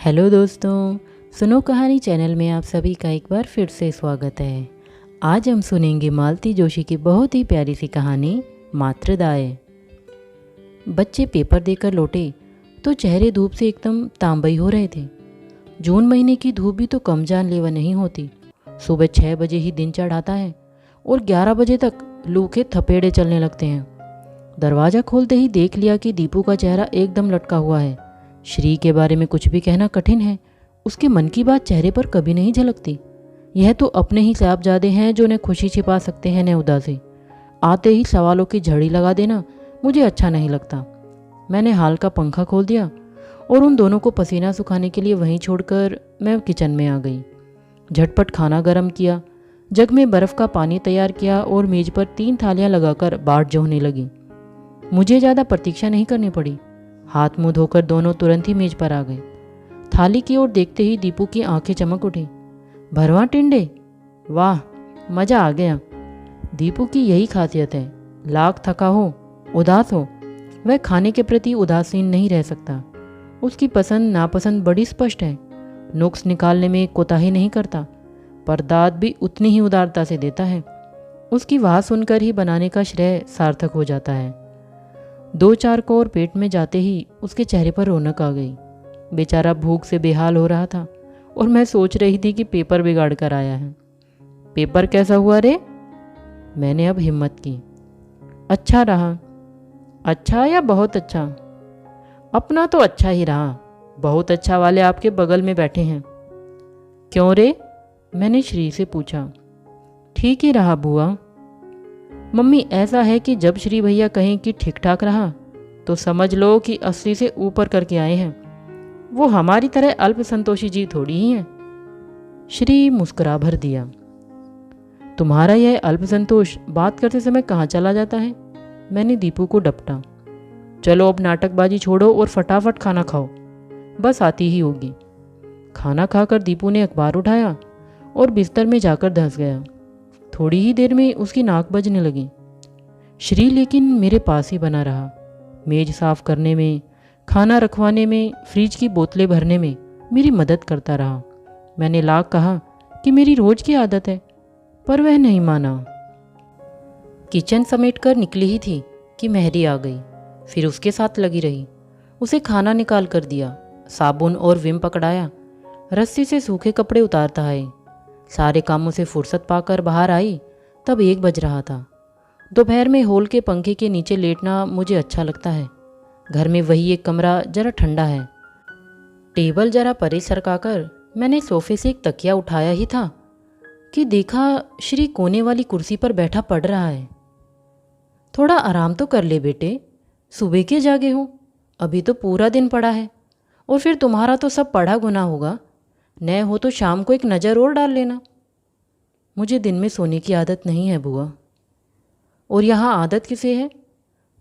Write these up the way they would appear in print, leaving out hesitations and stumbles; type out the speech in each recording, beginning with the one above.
Hello दोस्तों, सुनो कहानी चैनल में आप सभी का एक बार फिर से स्वागत है। आज हम सुनेंगे मालती जोशी की बहुत ही प्यारी सी कहानी मातृदाय। बच्चे पेपर देकर लौटे तो चेहरे धूप से एकदम तांबई हो रहे थे। जून महीने की धूप भी तो कम जानलेवा नहीं होती। सुबह 6 बजे ही दिन चढ़ आता है और 11 बजे तक लू के थपेड़े चलने लगते हैं। दरवाज़ा खोलते ही देख लिया कि दीपू का चेहरा एकदम लटका हुआ है। श्री के बारे में कुछ भी कहना कठिन है। उसके मन की बात चेहरे पर कभी नहीं झलकती। यह तो अपने ही साहबजादे हैं जो न खुशी छिपा सकते हैं न उदासी। आते ही सवालों की झड़ी लगा देना मुझे अच्छा नहीं लगता। मैंने हाल का पंखा खोल दिया और उन दोनों को पसीना सुखाने के लिए वहीं छोड़कर मैं किचन में आ गई। झटपट खाना गर्म किया, जग में बर्फ़ का पानी तैयार किया और मेज पर 3 थालियां लगाकर बाट जोहने लगी। मुझे ज़्यादा प्रतीक्षा नहीं करनी पड़ी। हाथ मुंह धोकर दोनों तुरंत ही मेज पर आ गए। थाली की ओर देखते ही दीपू की आंखें चमक उठी। भरवा टिंडे, वाह, मज़ा आ गया। दीपू की यही खासियत है, लाख थका हो, उदास हो, वह खाने के प्रति उदासीन नहीं रह सकता। उसकी पसंद नापसंद बड़ी स्पष्ट है। नुक्स निकालने में कोताही नहीं करता, पर दाद भी उतनी ही उदारता से देता है। उसकी वाह सुनकर ही बनाने का श्रेय सार्थक हो जाता है। 2-4 कोर पेट में जाते ही उसके चेहरे पर रौनक आ गई। बेचारा भूख से बेहाल हो रहा था और मैं सोच रही थी कि पेपर बिगाड़ कर आया है। पेपर कैसा हुआ रे? मैंने अब हिम्मत की। अच्छा रहा। अच्छा या बहुत अच्छा? अपना तो अच्छा ही रहा। बहुत अच्छा वाले आपके बगल में बैठे हैं। क्यों रे? मैंने श्री से पूछा। ठीक ही रहा बुआ। मम्मी, ऐसा है कि जब श्री भैया कहें कि ठीक ठाक रहा तो समझ लो कि 80 से ऊपर करके आए हैं। वो हमारी तरह अल्प संतोषी जी थोड़ी ही हैं। श्री मुस्कुरा भर दिया। तुम्हारा यह अल्प संतोष बात करते समय कहाँ चला जाता है? मैंने दीपू को डपटा। चलो अब नाटकबाजी छोड़ो और फटाफट खाना खाओ, बस आती ही होगी। खाना खाकर दीपू ने अखबार उठाया और बिस्तर में जाकर धंस गया। थोड़ी ही देर में उसकी नाक बजने लगी। श्री लेकिन मेरे पास ही बना रहा। मेज साफ करने में, खाना रखवाने में, फ्रिज की बोतलें भरने में मेरी मदद करता रहा। मैंने लाख कहा कि मेरी रोज की आदत है, पर वह नहीं माना। किचन समेट कर निकली ही थी कि मेहरी आ गई। फिर उसके साथ लगी रही। उसे खाना निकाल कर दिया, साबुन और विम पकड़ाया, रस्सी से सूखे कपड़े उतारता है। सारे कामों से फुर्सत पाकर बाहर आई तब 1 बज रहा था। दोपहर में हॉल के पंखे के नीचे लेटना मुझे अच्छा लगता है। घर में वही एक कमरा जरा ठंडा है। टेबल जरा परे सरकाकर मैंने सोफे से एक तकिया उठाया ही था कि देखा श्री कोने वाली कुर्सी पर बैठा पढ़ रहा है। थोड़ा आराम तो कर ले बेटे, सुबह के जागे हो, अभी तो पूरा दिन पड़ा है। और फिर तुम्हारा तो सब पढ़ा गुना होगा, न हो तो शाम को एक नज़र और डाल लेना। मुझे दिन में सोने की आदत नहीं है बुआ। और यहाँ आदत किसे है?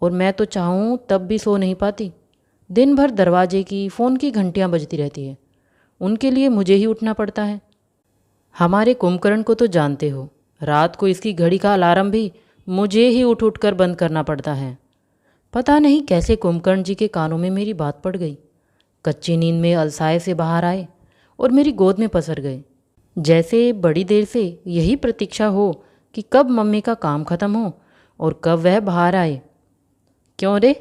और मैं तो चाहूँ तब भी सो नहीं पाती। दिन भर दरवाजे की, फ़ोन की घंटियाँ बजती रहती है। उनके लिए मुझे ही उठना पड़ता है। हमारे कुंभकर्ण को तो जानते हो, रात को इसकी घड़ी का अलार्म भी मुझे ही उठ उठ कर बंद करना पड़ता है। पता नहीं कैसे कुंभकर्ण जी के कानों में मेरी बात पड़ गई। कच्ची नींद में अलसाए से बाहर आए और मेरी गोद में पसर गए। जैसे बड़ी देर से यही प्रतीक्षा हो कि कब मम्मी का काम ख़त्म हो और कब वह बाहर आए। क्यों रे?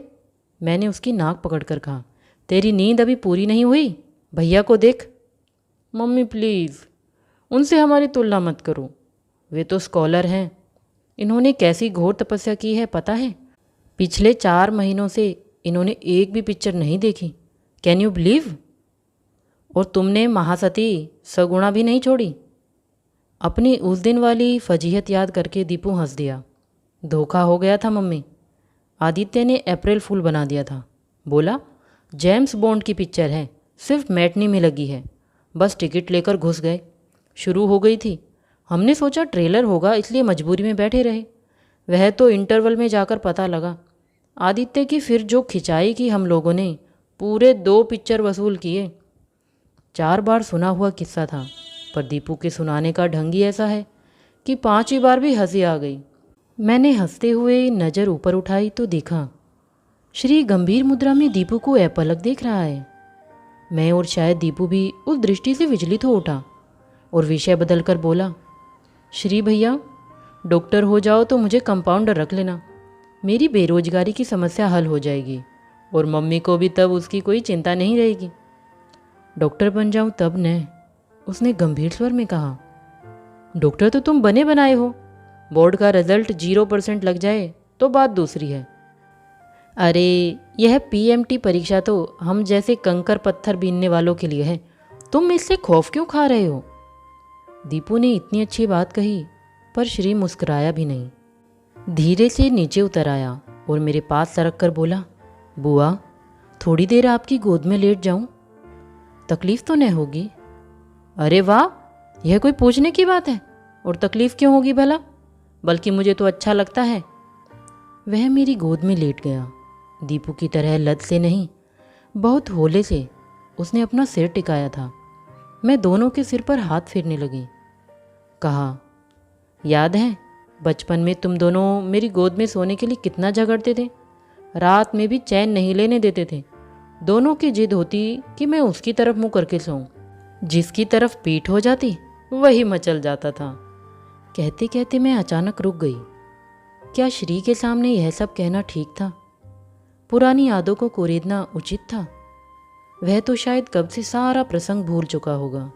मैंने उसकी नाक पकड़कर कहा। तेरी नींद अभी पूरी नहीं हुई? भैया को देख। मम्मी प्लीज़, उनसे हमारी तुलना मत करो। वे तो स्कॉलर हैं। इन्होंने कैसी घोर तपस्या की है पता है? पिछले 4 महीनों से इन्होंने एक भी पिक्चर नहीं देखी। Can you believe? और तुमने महासती सगुणा भी नहीं छोड़ी। अपनी उस दिन वाली फजीहत याद करके दीपू हंस दिया। धोखा हो गया था मम्मी। आदित्य ने अप्रैल फूल बना दिया था। बोला जेम्स बॉन्ड की पिक्चर है, सिर्फ मैटनी में लगी है। बस टिकट लेकर घुस गए। शुरू हो गई थी। हमने सोचा ट्रेलर होगा इसलिए मजबूरी में बैठे रहे। वह तो इंटरवल में जाकर पता लगा। आदित्य की फिर जो खिंचाई की हम लोगों ने, पूरे 2 पिक्चर वसूल किए। 4 बार सुना हुआ किस्सा था, पर दीपू के सुनाने का ढंग ही ऐसा है कि 5वीं बार भी हंसी आ गई। मैंने हंसते हुए नज़र ऊपर उठाई तो देखा श्री गंभीर मुद्रा में दीपू को अपलक देख रहा है। मैं और शायद दीपू भी उस दृष्टि से विचलित हो उठा और विषय बदलकर बोला, श्री भैया, डॉक्टर हो जाओ तो मुझे कंपाउंडर रख लेना। मेरी बेरोजगारी की समस्या हल हो जाएगी और मम्मी को भी तब उसकी कोई चिंता नहीं रहेगी। डॉक्टर बन जाऊं तब न, उसने गंभीर स्वर में कहा। डॉक्टर तो तुम बने बनाए हो, बोर्ड का रिजल्ट 0% लग जाए तो बात दूसरी है। अरे यह पीएमटी परीक्षा तो हम जैसे कंकर पत्थर बीनने वालों के लिए है, तुम इससे खौफ क्यों खा रहे हो? दीपू ने इतनी अच्छी बात कही पर श्री मुस्कुराया भी नहीं। धीरे से नीचे उतर आया और मेरे पास सरक कर बोला, बुआ, थोड़ी देर आपकी गोद में लेट जाऊं? तकलीफ तो नहीं होगी? अरे वाह, यह कोई पूछने की बात है? और तकलीफ क्यों होगी भला? बल्कि मुझे तो अच्छा लगता है। वह मेरी गोद में लेट गया। दीपू की तरह लत से नहीं, बहुत होले से उसने अपना सिर टिकाया था। मैं दोनों के सिर पर हाथ फेरने लगी। कहा, याद है बचपन में तुम दोनों मेरी गोद में सोने के लिए कितना झगड़ते थे? रात में भी चैन नहीं लेने देते थे। दोनों की जिद होती कि मैं उसकी तरफ मुंह करके सोऊं। जिसकी तरफ पीठ हो जाती वही मचल जाता था। कहते कहते मैं अचानक रुक गई। क्या श्री के सामने यह सब कहना ठीक था? पुरानी यादों को कुरेदना उचित था? वह तो शायद कब से सारा प्रसंग भूल चुका होगा।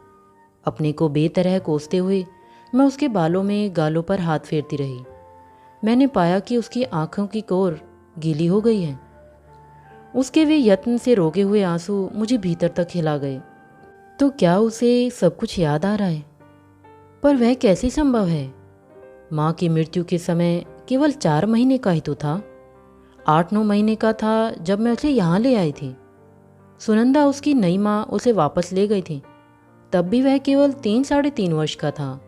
अपने को बेतरह कोसते हुए मैं उसके बालों में गालों पर हाथ फेरती रही। मैंने पाया कि उसकी आंखों की कोर गीली हो गई है। उसके वे यत्न से रोके हुए आंसू मुझे भीतर तक हिला गए। तो क्या उसे सब कुछ याद आ रहा है? पर वह कैसे संभव है? माँ की मृत्यु के समय केवल 4 महीने का ही तो था। 8-9 महीने का था जब मैं उसे यहाँ ले आई थी। सुनंदा, उसकी नई माँ, उसे वापस ले गई थी। तब भी वह केवल 3-3.5 वर्ष का था।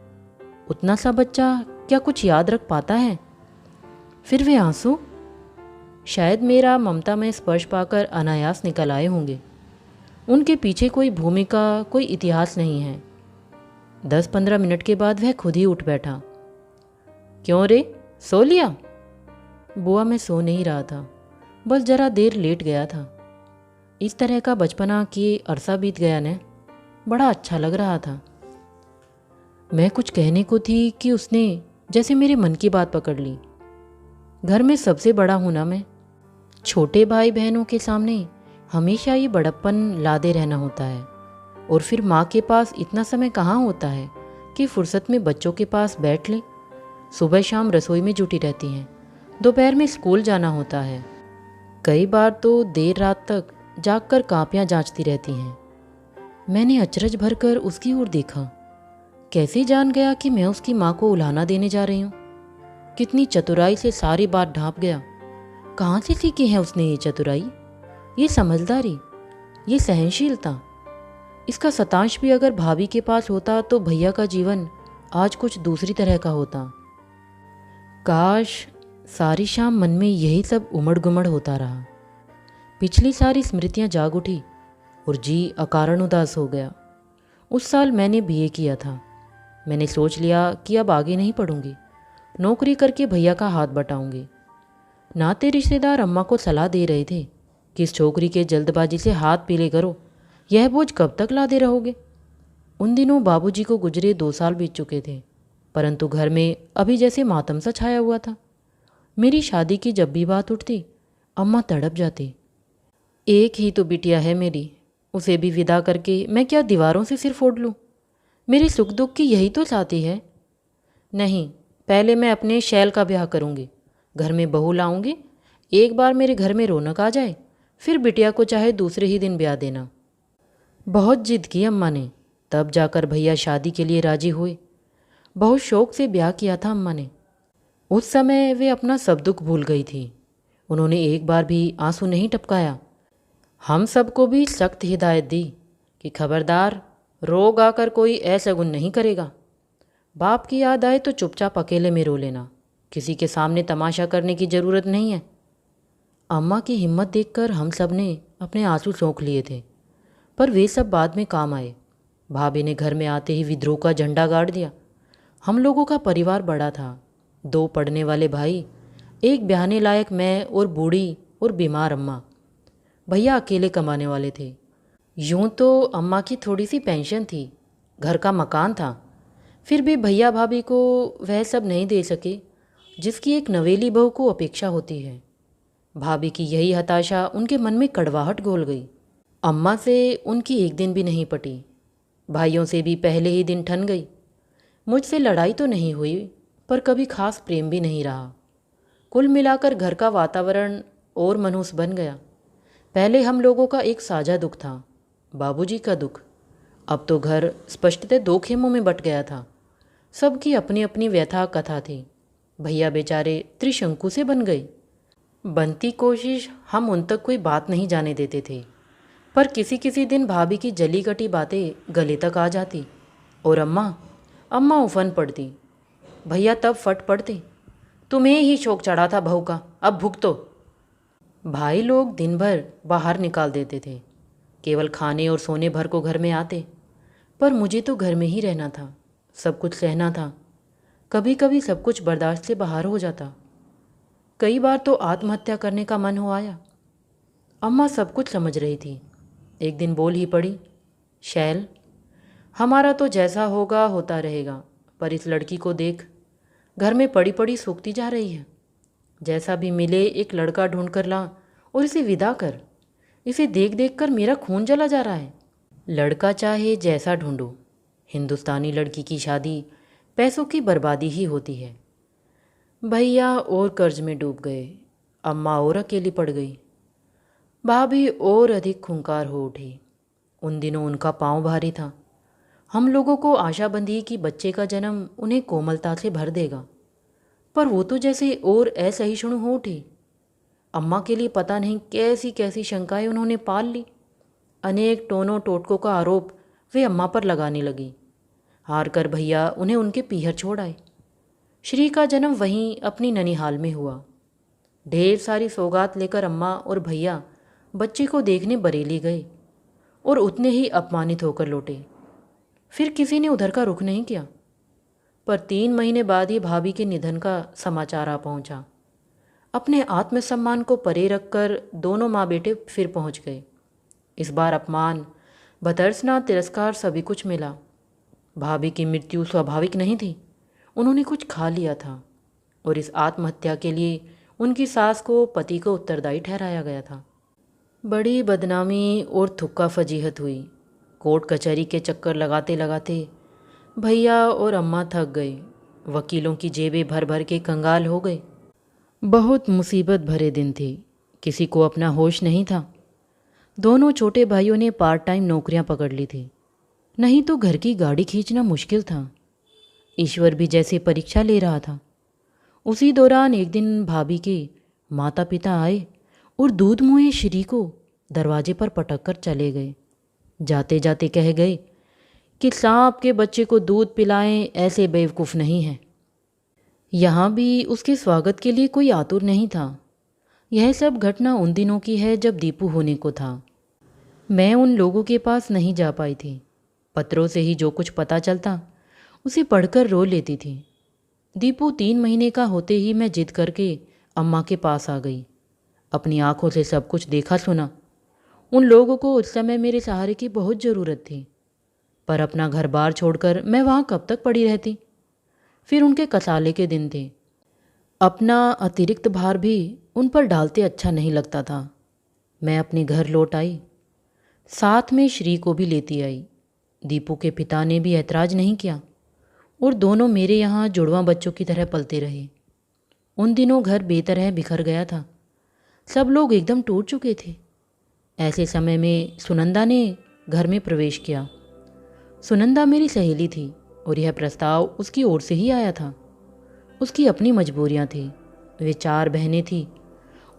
उतना सा बच्चा क्या कुछ याद रख पाता है? फिर वे आंसू शायद मेरा ममता में स्पर्श पाकर अनायास निकल आए होंगे। उनके पीछे कोई भूमिका, कोई इतिहास नहीं है। 10-15 मिनट के बाद वह खुद ही उठ बैठा। क्यों रे, सो लिया? बुआ, मैं सो नहीं रहा था, बस जरा देर लेट गया था। इस तरह का बचपना किए अरसा बीत गया ने, बड़ा अच्छा लग रहा था। मैं कुछ कहने को थी कि उसने जैसे मेरे मन की बात पकड़ ली। घर में सबसे बड़ा हूं ना मैं। छोटे भाई बहनों के सामने हमेशा ये बड़प्पन लादे रहना होता है। और फिर माँ के पास इतना समय कहाँ होता है कि फुर्सत में बच्चों के पास बैठ ले। सुबह शाम रसोई में जुटी रहती हैं, दोपहर में स्कूल जाना होता है। कई बार तो देर रात तक जागकर कापियाँ जांचती रहती हैं। मैंने अचरज भरकर उसकी ओर देखा। कैसे जान गया कि मैं उसकी माँ को उलाहना देने जा रही हूँ? कितनी चतुराई से सारी बात ढांप गया। कहाँ से सीखी है उसने ये चतुराई, ये समझदारी, ये सहनशीलता? इसका शतांश भी अगर भाभी के पास होता तो भैया का जीवन आज कुछ दूसरी तरह का होता। काश सारी शाम मन में यही सब उमड़ गुमड़ होता रहा। पिछली सारी स्मृतियाँ जाग उठी और जी अकारण उदास हो गया। उस साल मैंने बीए किया था। मैंने सोच लिया कि अब आगे नहीं पढ़ूंगी, नौकरी करके भैया का हाथ बटाऊंगी। नाते रिश्तेदार अम्मा को सलाह दे रहे थे कि इस छोकरी के जल्दबाजी से हाथ पीले करो, यह बोझ कब तक लादे रहोगे। उन दिनों बाबूजी को गुजरे 2 साल बीत चुके थे, परंतु घर में अभी जैसे मातम सा छाया हुआ था। मेरी शादी की जब भी बात उठती अम्मा तड़प जाती। एक ही तो बिटिया है मेरी, उसे भी विदा करके मैं क्या दीवारों से सिर फोड़ लूँ? मेरे सुख दुख की यही तो साथी है। नहीं, पहले मैं अपने शैल का ब्याह करूँगी, घर में बहू लाऊंगी। एक बार मेरे घर में रौनक आ जाए, फिर बिटिया को चाहे दूसरे ही दिन ब्याह देना। बहुत जिद की अम्मा ने, तब जाकर भैया शादी के लिए राजी हुए। बहुत शौक से ब्याह किया था अम्मा ने। उस समय वे अपना सब दुख भूल गई थी। उन्होंने एक बार भी आंसू नहीं टपकाया। हम सबको भी सख्त हिदायत दी कि खबरदार, रोग आकर कोई ऐसगुन नहीं करेगा। बाप की याद आए तो चुपचाप अकेले में रो लेना, किसी के सामने तमाशा करने की ज़रूरत नहीं है। अम्मा की हिम्मत देखकर हम सब ने अपने आंसू सोख लिए थे, पर वे सब बाद में काम आए। भाभी ने घर में आते ही विद्रोह का झंडा गाड़ दिया। हम लोगों का परिवार बड़ा था, 2 पढ़ने वाले भाई, एक ब्याहने लायक मैं और बूढ़ी और बीमार अम्मा। भैया अकेले कमाने वाले थे। यूं तो अम्मा की थोड़ी सी पेंशन थी, घर का मकान था, फिर भी भैया भाभी को वह सब नहीं दे सके जिसकी एक नवेली बहू को अपेक्षा होती है। भाभी की यही हताशा उनके मन में कड़वाहट घोल गई। अम्मा से उनकी एक दिन भी नहीं पटी, भाइयों से भी पहले ही दिन ठन गई। मुझसे लड़ाई तो नहीं हुई, पर कभी खास प्रेम भी नहीं रहा। कुल मिलाकर घर का वातावरण और मनहूस बन गया। पहले हम लोगों का एक साझा दुख था, बाबूजी का दुख। अब तो घर स्पष्टतः दो खेमों में बट गया था। सबकी अपनी अपनी व्यथा कथा थी। भैया बेचारे त्रिशंकु से बन गए। बनती कोशिश हम उन तक कोई बात नहीं जाने देते थे, पर किसी किसी दिन भाभी की जली कटी बातें गले तक आ जाती और अम्मा अम्मा उफन पड़ती। भैया तब फट पड़ते, तुम्हें ही शौक चढ़ा था बहू का, अब भुगतो। भाई लोग दिन भर बाहर निकाल देते थे, केवल खाने और सोने भर को घर में आते, पर मुझे तो घर में ही रहना था, सब कुछ सहना था। कभी कभी सब कुछ बर्दाश्त से बाहर हो जाता। कई बार तो आत्महत्या करने का मन हो आया। अम्मा सब कुछ समझ रही थी। एक दिन बोल ही पड़ी, शैल, हमारा तो जैसा होगा होता रहेगा, पर इस लड़की को देख, घर में पड़ी पड़ी सूखती जा रही है। जैसा भी मिले एक लड़का ढूंढ कर ला और इसे विदा कर। इसे देख देख कर मेरा खून जला जा रहा है। लड़का चाहे जैसा ढूंढो, हिंदुस्तानी लड़की की शादी पैसों की बर्बादी ही होती है। भैया और कर्ज में डूब गए, अम्मा और अकेली पड़ गई, भाभी और अधिक खूंखार हो उठी। उन दिनों उनका पाँव भारी था। हम लोगों को आशा बंधी कि बच्चे का जन्म उन्हें कोमलता से भर देगा, पर वो तो जैसे और असहिष्णु हो उठी। अम्मा के लिए पता नहीं कैसी कैसी शंकाएं उन्होंने पाल ली। अनेक टोनों टोटकों का आरोप वे अम्मा पर लगाने लगी। हार कर भैया उन्हें उनके पीहर छोड़ आए। श्री का जन्म वहीं अपनी ननिहाल में हुआ। ढेर सारी सौगात लेकर अम्मा और भैया बच्चे को देखने बरेली गए और उतने ही अपमानित होकर लौटे। फिर किसी ने उधर का रुख नहीं किया। पर 3 महीने बाद ही भाभी के निधन का समाचार आ पहुंचा। अपने आत्मसम्मान को परे रखकर दोनों माँ बेटे फिर पहुंच गए। इस बार अपमान, भर्त्सना, तिरस्कार सभी कुछ मिला। भाभी की मृत्यु स्वाभाविक नहीं थी, उन्होंने कुछ खा लिया था और इस आत्महत्या के लिए उनकी सास को पति को उत्तरदायी ठहराया गया था। बड़ी बदनामी और थुक्का फजीहत हुई। कोर्ट कचहरी के चक्कर लगाते लगाते भैया और अम्मा थक गए। वकीलों की जेबें भर भर के कंगाल हो गए। बहुत मुसीबत भरे दिन थे, किसी को अपना होश नहीं था। दोनों छोटे भाइयों ने पार्ट टाइम नौकरियां पकड़ ली थी, नहीं तो घर की गाड़ी खींचना मुश्किल था। ईश्वर भी जैसे परीक्षा ले रहा था। उसी दौरान एक दिन भाभी के माता पिता आए और दूध मुँहे श्री को दरवाजे पर पटक कर चले गए। जाते जाते कह गए कि सांप के बच्चे को दूध पिलाएं ऐसे बेवकूफ़ नहीं हैं। यहाँ भी उसके स्वागत के लिए कोई आतुर नहीं था। यह सब घटना उन दिनों की है जब दीपू होने को था। मैं उन लोगों के पास नहीं जा पाई थी। पत्रों से ही जो कुछ पता चलता उसे पढ़कर रो लेती थी। दीपू 3 महीने का होते ही मैं जिद करके अम्मा के पास आ गई। अपनी आंखों से सब कुछ देखा सुना। उन लोगों को उस समय मेरे सहारे की बहुत ज़रूरत थी, पर अपना घर बार छोड़कर मैं वहाँ कब तक पड़ी रहती। फिर उनके कसाले के दिन थे। अपना अतिरिक्त भार भी उन पर डालते अच्छा नहीं लगता था। मैं अपने घर लौट आई, साथ में श्री को भी लेती आई। दीपू के पिता ने भी ऐतराज़ नहीं किया और दोनों मेरे यहाँ जुड़वां बच्चों की तरह पलते रहे। उन दिनों घर बेतरह बिखर गया था। सब लोग एकदम टूट चुके थे। ऐसे समय में सुनंदा ने घर में प्रवेश किया। सुनंदा मेरी सहेली थी और यह प्रस्ताव उसकी ओर से ही आया था। उसकी अपनी मजबूरियां थी। वे 4 बहनें थीं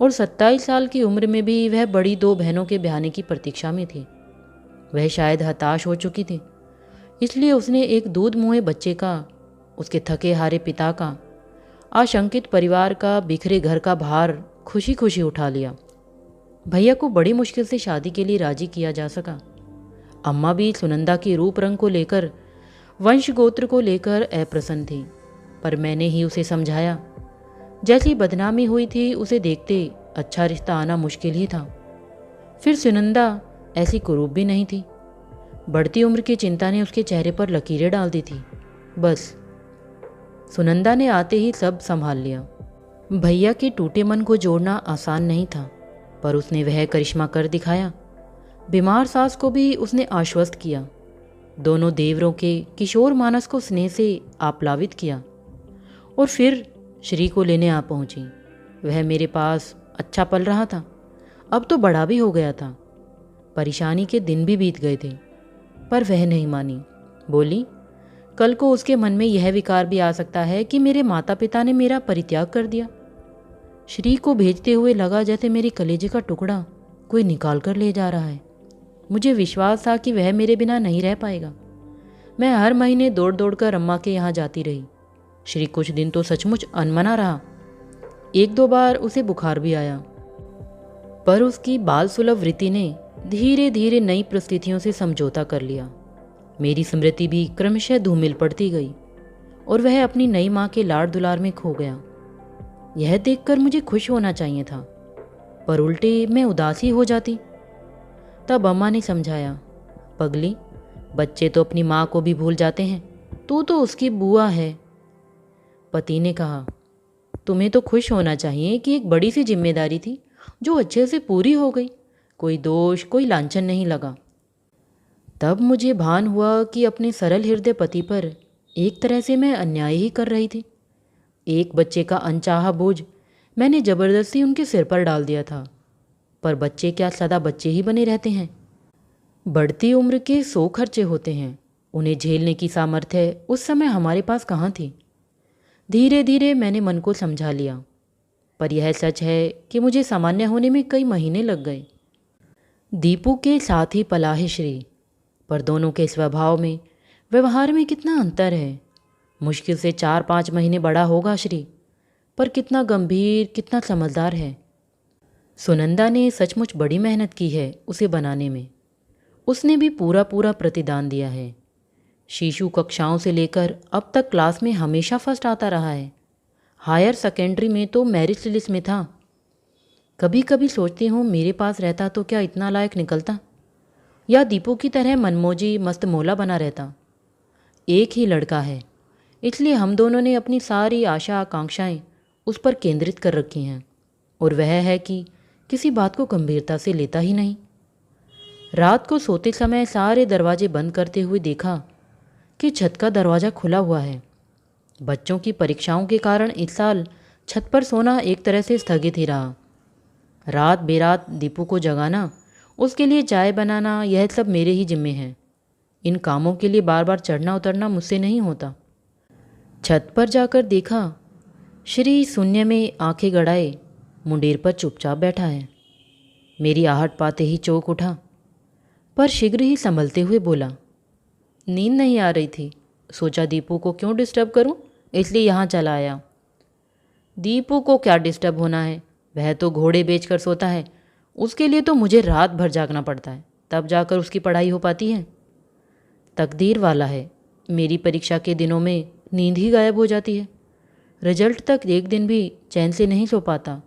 और 27 साल की उम्र में भी वह बड़ी 2 बहनों के ब्याहने की प्रतीक्षा में थी। वह शायद हताश हो चुकी थी, इसलिए उसने एक दूध मुँहे बच्चे का, उसके थके हारे पिता का, आशंकित परिवार का, बिखरे घर का भार खुशी खुशी उठा लिया। भैया को बड़ी मुश्किल से शादी के लिए राजी किया जा सका। अम्मा भी सुनंदा के रूप रंग को लेकर, वंश गोत्र को लेकर अप्रसन्न थी, पर मैंने ही उसे समझाया। जैसी बदनामी हुई थी उसे देखते अच्छा रिश्ता आना मुश्किल ही था। फिर सुनंदा ऐसी कुरूप भी नहीं थी। बढ़ती उम्र की चिंता ने उसके चेहरे पर लकीरें डाल दी थी। बस सुनंदा ने आते ही सब संभाल लिया। भैया के टूटे मन को जोड़ना आसान नहीं था, पर उसने वह करिश्मा कर दिखाया। बीमार सास को भी उसने आश्वस्त किया। दोनों देवरों के किशोर मानस को स्नेह से आप्लावित किया और फिर श्री को लेने आ पहुंची। वह मेरे पास अच्छा पल रहा था, अब तो बड़ा भी हो गया था। परेशानी के दिन भी बीत गए थे, पर वह नहीं मानी। बोली, कल को उसके मन में यह विकार भी आ सकता है कि मेरे माता पिता ने मेरा परित्याग कर दिया। श्री को भेजते हुए लगा जैसे मेरे कलेजे का टुकड़ा कोई निकाल कर ले जा रहा है। मुझे विश्वास था कि वह मेरे बिना नहीं रह पाएगा। मैं हर महीने दौड़ दौड़ कर अम्मा के यहाँ जाती रही। श्री कुछ दिन तो सचमुच अनमना रहा। एक दो बार उसे बुखार भी आया, पर उसकी बाल सुलभ वृत्ति ने धीरे धीरे नई परिस्थितियों से समझौता कर लिया। मेरी स्मृति भी क्रमशः धूमिल पड़ती गई और वह अपनी नई माँ के लाड़ दुलार में खो गया। यह देखकर मुझे खुश होना चाहिए था, पर उल्टे मैं उदासी हो जाती। तब अम्मा ने समझाया, पगली, बच्चे तो अपनी माँ को भी भूल जाते हैं, तू तो उसकी बुआ है। पति ने कहा, तुम्हें तो खुश होना चाहिए कि एक बड़ी सी जिम्मेदारी थी जो अच्छे से पूरी हो गई। कोई दोष, कोई लांछन नहीं लगा। तब मुझे भान हुआ कि अपने सरल हृदय पति पर एक तरह से मैं अन्याय ही कर रही थी। एक बच्चे का अनचाहा बोझ मैंने जबरदस्ती उनके सिर पर डाल दिया था। पर बच्चे क्या सदा बच्चे ही बने रहते हैं? बढ़ती उम्र के 100 खर्चे होते हैं, उन्हें झेलने की सामर्थ्य उस समय हमारे पास कहाँ थी। धीरे धीरे मैंने मन को समझा लिया, पर यह सच है कि मुझे सामान्य होने में कई महीने लग गए। दीपू के साथ ही पला है श्री, पर दोनों के स्वभाव में, व्यवहार में कितना अंतर है। मुश्किल से 4-5 महीने बड़ा होगा श्री, पर कितना गंभीर, कितना समझदार है। सुनंदा ने सचमुच बड़ी मेहनत की है उसे बनाने में। उसने भी पूरा पूरा प्रतिदान दिया है। शीशु कक्षाओं से लेकर अब तक क्लास में हमेशा फर्स्ट आता रहा है। हायर सेकेंडरी में तो मेरिट लिस्ट में था। कभी कभी सोचती हूँ मेरे पास रहता तो क्या इतना लायक निकलता, या दीपू की तरह मनमोजी मस्तमौला बना रहता। एक ही लड़का है, इसलिए हम दोनों ने अपनी सारी आशा आकांक्षाएं उस पर केंद्रित कर रखी हैं, और वह है कि किसी बात को गंभीरता से लेता ही नहीं। रात को सोते समय सारे दरवाजे बंद करते हुए देखा कि छत का दरवाज़ा खुला हुआ है। बच्चों की परीक्षाओं के कारण इस साल छत पर सोना एक तरह से स्थगित ही रहा। रात बेरात दीपू को जगाना, उसके लिए चाय बनाना, यह सब मेरे ही जिम्मे हैं। इन कामों के लिए बार बार चढ़ना उतरना मुझसे नहीं होता। छत पर जाकर देखा, श्री शून्य में आंखें गड़ाए मुंडेर पर चुपचाप बैठा है। मेरी आहट पाते ही चौंक उठा, पर शीघ्र ही संभलते हुए बोला, नींद नहीं आ रही थी, सोचा दीपू को क्यों डिस्टर्ब करूं, इसलिए यहाँ चला आया। दीपू को क्या डिस्टर्ब होना है, वह तो घोड़े बेचकर सोता है। उसके लिए तो मुझे रात भर जागना पड़ता है, तब जाकर उसकी पढ़ाई हो पाती है। तकदीर वाला है, मेरी परीक्षा के दिनों में नींद ही गायब हो जाती है। रिजल्ट तक एक दिन भी चैन से नहीं सो पाता।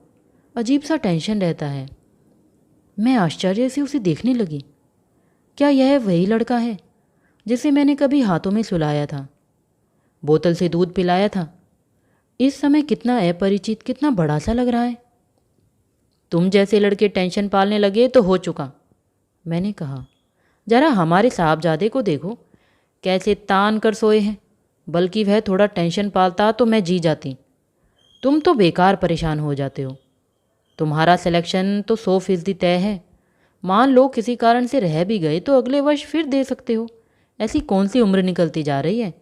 अजीब सा टेंशन रहता है। मैं आश्चर्य से उसे देखने लगी। क्या यह वही लड़का है जिसे मैंने कभी हाथों में सुलाया था, बोतल से दूध पिलाया था? इस समय कितना अपरिचित, कितना बड़ा सा लग रहा है। तुम जैसे लड़के टेंशन पालने लगे तो हो चुका, मैंने कहा। जरा हमारे साहबजादे को देखो, कैसे तान कर सोए हैं। बल्कि वह थोड़ा टेंशन पालता तो मैं जी जाती। तुम तो बेकार परेशान हो जाते हो। तुम्हारा सिलेक्शन तो 100% तय है। मान लो किसी कारण से रह भी गए तो अगले वर्ष फिर दे सकते हो। ऐसी कौन सी उम्र निकलती जा रही है?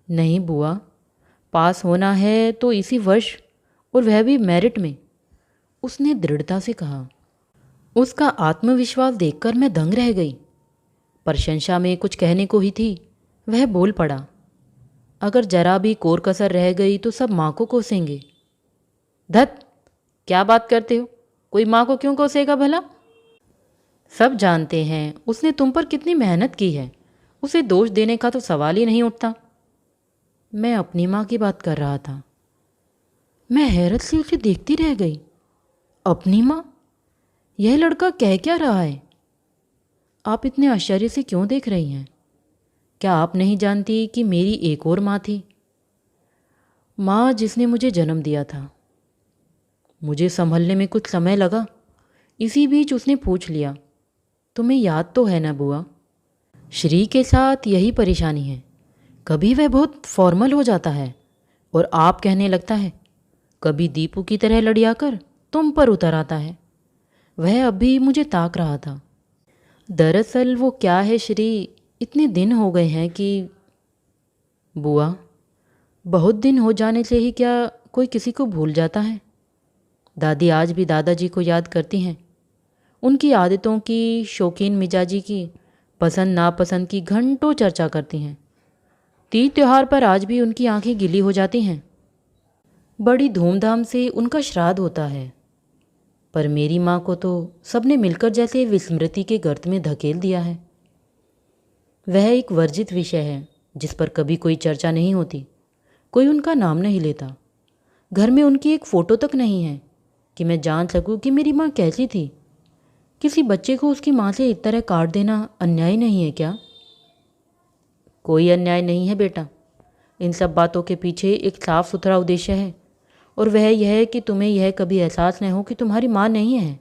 नहीं बुआ, पास होना है तो इसी वर्ष, और वह भी मेरिट में, उसने दृढ़ता से कहा। उसका आत्मविश्वास देखकर मैं दंग रह गई। प्रशंसा में कुछ कहने को ही थी, वह बोल पड़ा, अगर जरा भी कोर कसर रह गई तो सब माँ को कोसेंगे। धत, क्या बात करते हो? कोई माँ को क्यों कोसेगा भला? सब जानते हैं उसने तुम पर कितनी मेहनत की है, उसे दोष देने का तो सवाल ही नहीं उठता। मैं अपनी माँ की बात कर रहा था। मैं हैरत से उसे देखती रह गई। अपनी माँ? यह लड़का कह क्या रहा है? आप इतने आश्चर्य से क्यों देख रही हैं? क्या आप नहीं जानती कि मेरी एक और माँ थी? माँ जिसने मुझे जन्म दिया था। मुझे संभलने में कुछ समय लगा। इसी बीच उसने पूछ लिया, तुम्हें याद तो है ना बुआ? श्री के साथ यही परेशानी है। कभी वह बहुत फॉर्मल हो जाता है और आप कहने लगता है, कभी दीपू की तरह लड़ियाकर तुम पर उतर आता है। वह अभी मुझे ताक रहा था। दरअसल वो क्या है श्री, इतने दिन हो गए हैं कि। बुआ, बहुत दिन हो जाने से ही क्या कोई किसी को भूल जाता है? दादी आज भी दादाजी को याद करती हैं। उनकी आदतों की, शौकीन मिजाजी की, पसंद नापसंद की घंटों चर्चा करती हैं। तीज त्योहार पर आज भी उनकी आंखें गीली हो जाती हैं। बड़ी धूमधाम से उनका श्राद्ध होता है, पर मेरी माँ को तो सबने मिलकर जैसे विस्मृति के गर्त में धकेल दिया है। वह एक वर्जित विषय है जिस पर कभी कोई चर्चा नहीं होती, कोई उनका नाम नहीं लेता। घर में उनकी एक फ़ोटो तक नहीं है कि मैं जान सकूं कि मेरी माँ कैसी थी। किसी बच्चे को उसकी माँ से इस तरह काट देना अन्याय नहीं है क्या? कोई अन्याय नहीं है बेटा। इन सब बातों के पीछे एक साफ सुथरा उद्देश्य है, और वह यह है कि तुम्हें यह कभी एहसास न हो कि तुम्हारी माँ नहीं है,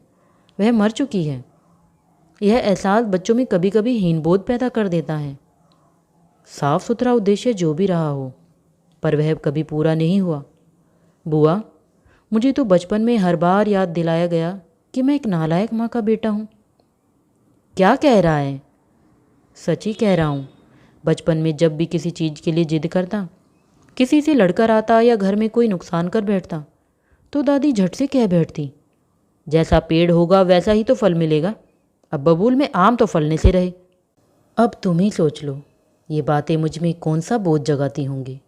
वह मर चुकी है। यह एहसास बच्चों में कभी कभी हीनबोध पैदा कर देता है। साफ सुथरा उद्देश्य जो भी रहा हो, पर वह कभी पूरा नहीं हुआ। बुआ, मुझे तो बचपन में हर बार याद दिलाया गया कि मैं एक नालायक माँ का बेटा हूँ। क्या कह रहा है? सच ही कह रहा हूँ। बचपन में जब भी किसी चीज़ के लिए जिद करता, किसी से लड़कर आता या घर में कोई नुकसान कर बैठता, तो दादी झट से कह बैठती, जैसा पेड़ होगा वैसा ही तो फल मिलेगा। अब बबूल में आम तो फलने से रहे। अब तुम ही सोच लो, ये बातें मुझ में कौन सा बोझ जगाती होंगी।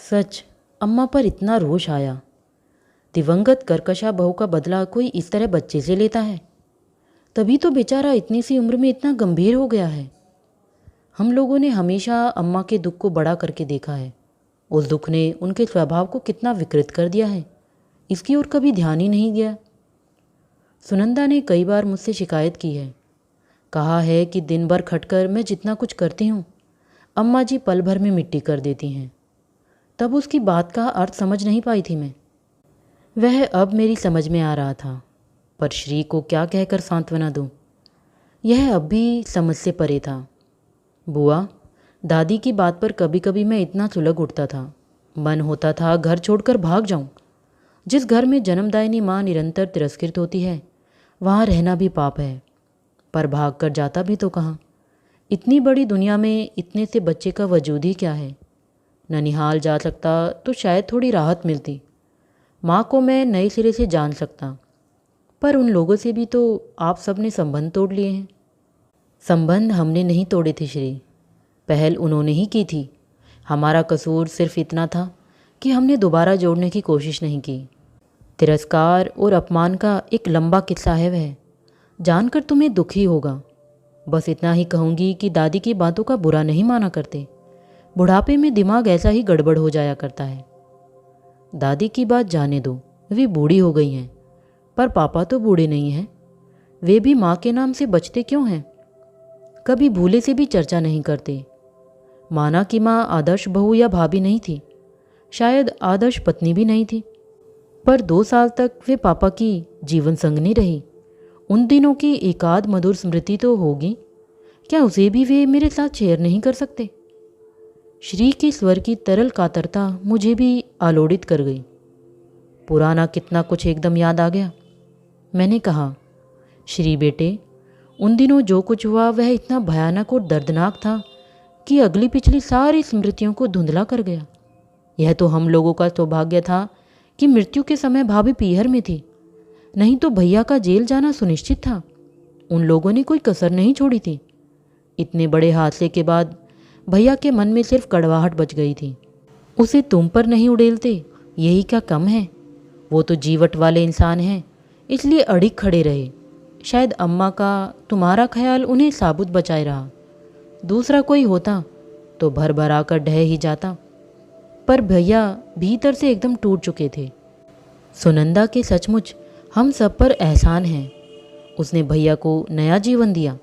सच, अम्मा पर इतना रोष आया। दिवंगत कर्कशा बहू का बदला कोई इस तरह बच्चे से लेता है? तभी तो बेचारा इतनी सी उम्र में इतना गंभीर हो गया है। हम लोगों ने हमेशा अम्मा के दुख को बड़ा करके देखा है। उस दुख ने उनके स्वभाव को कितना विकृत कर दिया है, इसकी ओर कभी ध्यान ही नहीं दिया। सुनंदा ने कई बार मुझसे शिकायत की है। कहा है कि दिन भर खटकर मैं जितना कुछ करती हूँ, अम्मा जी पल भर में मिट्टी कर देती हैं। तब उसकी बात का अर्थ समझ नहीं पाई थी मैं। वह अब मेरी समझ में आ रहा था, पर श्री को क्या कहकर सांत्वना दूँ, यह अब भी समझ से परे था। बुआ, दादी की बात पर कभी कभी मैं इतना सुलग उठता था, मन होता था घर छोड़कर भाग जाऊं। जिस घर में जन्मदायिनी माँ निरंतर तिरस्कृत होती है, वहाँ रहना भी पाप है, पर भाग कर जाता भी तो कहाँ। इतनी बड़ी दुनिया में इतने से बच्चे का वजूद ही क्या है। ननिहाल जा सकता तो शायद थोड़ी राहत मिलती। माँ को मैं नए सिरे से जान सकता, पर उन लोगों से भी तो आप सब ने संबंध तोड़ लिए हैं। संबंध हमने नहीं तोड़े थे श्री, पहल उन्होंने ही की थी। हमारा कसूर सिर्फ इतना था कि हमने दोबारा जोड़ने की कोशिश नहीं की। तिरस्कार और अपमान का एक लंबा किस्सा है वह, जानकर तुम्हें दुख ही होगा। बस इतना ही कहूँगी कि दादी की बातों का बुरा नहीं माना करते। बुढ़ापे में दिमाग ऐसा ही गड़बड़ हो जाया करता है। दादी की बात जाने दो, वे बूढ़ी हो गई हैं, पर पापा तो बूढ़े नहीं हैं। वे भी माँ के नाम से बचते क्यों हैं? कभी भूले से भी चर्चा नहीं करते। माना कि माँ आदर्श बहू या भाभी नहीं थी, शायद आदर्श पत्नी भी नहीं थी, पर 2 साल तक वे पापा की जीवन संगनी रही। उन दिनों की एकाध मधुर स्मृति तो होगी, क्या उसे भी वे मेरे साथ शेयर नहीं कर सकते? श्री के स्वर की तरल कातरता मुझे भी आलोड़ित कर गई। पुराना कितना कुछ एकदम याद आ गया। मैंने कहा, श्री बेटे, उन दिनों जो कुछ हुआ वह इतना भयानक और दर्दनाक था कि अगली पिछली सारी स्मृतियों को धुंधला कर गया। यह तो हम लोगों का सौभाग्य था कि मृत्यु के समय भाभी पीहर में थी, नहीं तो भैया का जेल जाना सुनिश्चित था। उन लोगों ने कोई कसर नहीं छोड़ी थी। इतने बड़े हादसे के बाद भैया के मन में सिर्फ कड़वाहट बच गई थी। उसे तुम पर नहीं उड़ेलते, यही क्या कम है? वो तो जीवट वाले इंसान हैं, इसलिए अड़िग खड़े रहे। शायद अम्मा का तुम्हारा ख्याल उन्हें साबुत बचाए रहा। दूसरा कोई होता तो भर भरा कर ढह ही जाता, पर भैया भीतर से एकदम टूट चुके थे। सुनंदा के सचमुच हम सब पर एहसान है। उसने भैया को नया जीवन दिया,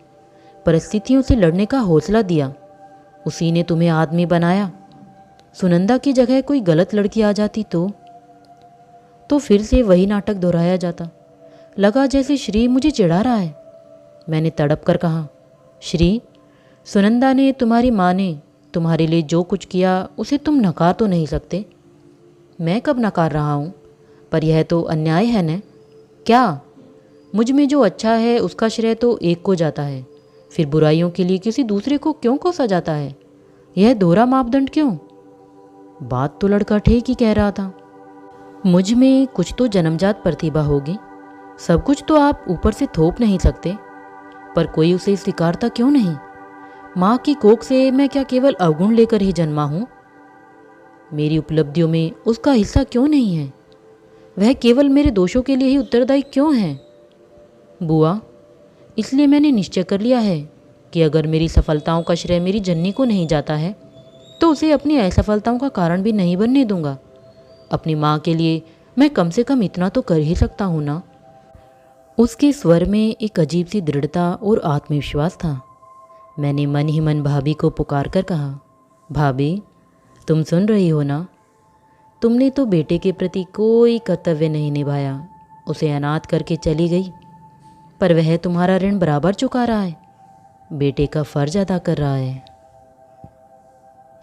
परिस्थितियों से लड़ने का हौसला दिया, उसी ने तुम्हें आदमी बनाया। सुनंदा की जगह कोई गलत लड़की आ जाती तो फिर से वही नाटक दोहराया जाता। लगा जैसे श्री मुझे चिढ़ा रहा है। मैंने तड़प कर कहा, श्री, सुनंदा ने, तुम्हारी माँ ने तुम्हारे लिए जो कुछ किया उसे तुम नकार तो नहीं सकते। मैं कब नकार रहा हूँ? पर यह तो अन्याय है न? क्या? मुझ में जो अच्छा है उसका श्रेय तो एक को जाता है, फिर बुराइयों के लिए किसी दूसरे को क्यों कोसा जाता है? यह दोहरा मापदंड क्यों? बात तो लड़का ठीक ही कह रहा था। मुझ में कुछ तो जन्मजात प्रतिभा होगी, सब कुछ तो आप ऊपर से थोप नहीं सकते, पर कोई उसे स्वीकारता क्यों नहीं? माँ की कोख से मैं क्या केवल अवगुण लेकर ही जन्मा हूँ? मेरी उपलब्धियों में उसका हिस्सा क्यों नहीं है? वह केवल मेरे दोषों के लिए ही उत्तरदायी क्यों है? बुआ, इसलिए मैंने निश्चय कर लिया है कि अगर मेरी सफलताओं का श्रेय मेरी जननी को नहीं जाता है तो उसे अपनी असफलताओं का कारण भी नहीं बनने दूंगा। अपनी माँ के लिए मैं कम से कम इतना तो कर ही सकता हूँ ना। उसके स्वर में एक अजीब सी दृढ़ता और आत्मविश्वास था। मैंने मन ही मन भाभी को पुकार कर कहा, भाभी, तुम सुन रही हो ना? तुमने तो बेटे के प्रति कोई कर्तव्य नहीं निभाया, उसे अनाथ करके चली गई, पर वह तुम्हारा ऋण बराबर चुका रहा है, बेटे का फर्ज अदा कर रहा है।